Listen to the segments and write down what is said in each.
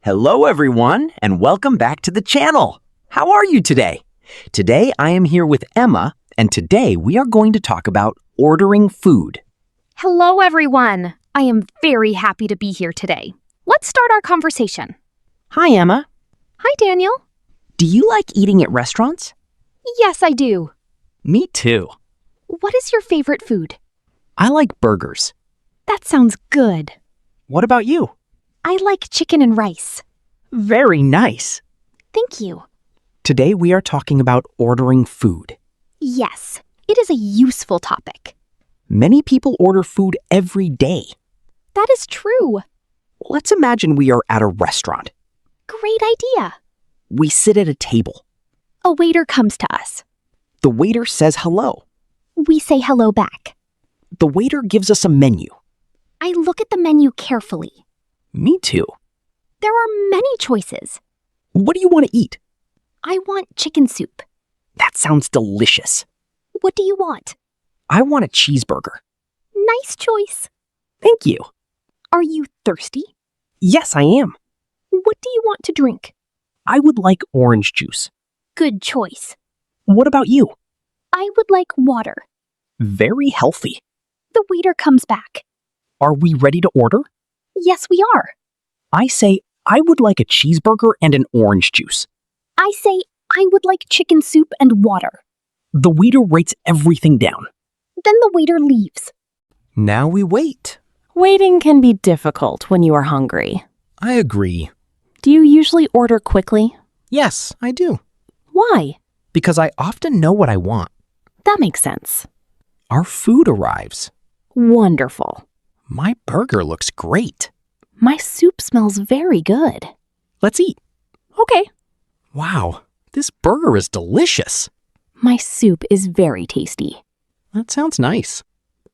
Hello everyone, and welcome back to the channel. How are you today? Today I am here with Emma, and today we are going to talk about ordering food. Hello everyone. I am very happy to be here today. Let's start our conversation. Hi, Emma. Hi, Daniel. Do you like eating at restaurants? Yes, I do. Me too. What is your favorite food? I like burgers. That sounds good. What about you? I like chicken and rice. Very nice. Thank you. Today we are talking about ordering food. Yes, it is a useful topic. Many people order food every day. That is true. Let's imagine we are at a restaurant. Great idea. We sit at a table. A waiter comes to us. The waiter says hello. We say hello back. The waiter gives us a menu. I look at the menu carefully. Me too. There are many choices. What do you want to eat? I want chicken soup. That sounds delicious. What do you want? I want a cheeseburger. Nice choice. Thank you. Are you thirsty? Yes, I am. What do you want to drink? I would like orange juice. Good choice. What about you? I would like water. Very healthy. The waiter comes back. Are we ready to order? Yes, we are. I say, I would like a cheeseburger and an orange juice. I say, I would like chicken soup and water. The waiter writes everything down. Then the waiter leaves. Now we wait. Waiting can be difficult when you are hungry. I agree. Do you usually order quickly? Yes, I do. Why? Because I often know what I want. That makes sense. Our food arrives. Wonderful. My burger looks great. My soup smells very good. Let's eat. Okay. Wow, this burger is delicious. My soup is very tasty. That sounds nice.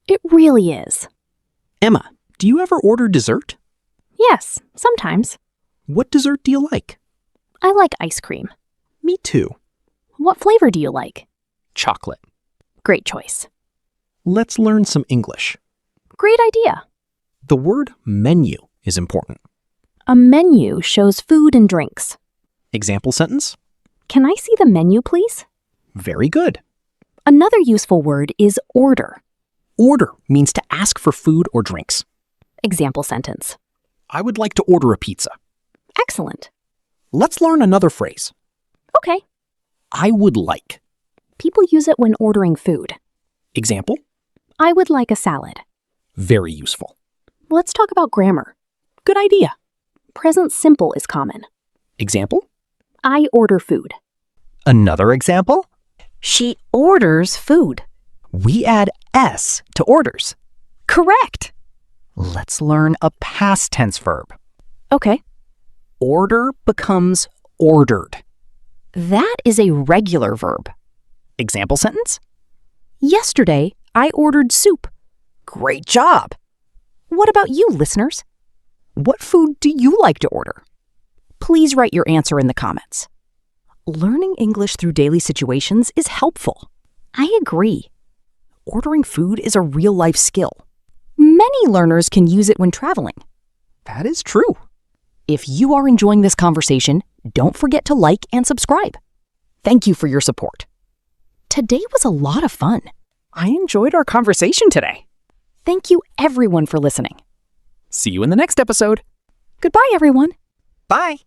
It really is. Emma, do you ever order dessert? Yes, sometimes. What dessert do you like? I like ice cream. Me too. What flavor do you like? Chocolate. Great choice. Let's learn some English. Great idea. The word menu is important. A menu shows food and drinks. Example sentence? Can I see the menu, please? Very good. Another useful word is order. Order means to ask for food or drinks. Example sentence. I would like to order a pizza. Excellent. Let's learn another phrase. Okay. I would like. People use it when ordering food. Example? I would like a salad. Very useful. Let's talk about grammar. Good idea. Present simple is common. Example? I order food. Another example? She orders food. We add S to orders. Correct. Let's learn a past tense verb. Okay. Order becomes ordered. That is a regular verb. Example sentence? Yesterday, I ordered soup. Great job. What about you, listeners? What food do you like to order? Please write your answer in the comments. Learning English through daily situations is helpful. I agree. Ordering food is a real-life skill. Many learners can use it when traveling. That is true. If you are enjoying this conversation, don't forget to like and subscribe. Thank you for your support. Today was a lot of fun. I enjoyed our conversation today. Thank you everyone for listening. See you in the next episode. Goodbye, everyone. Bye.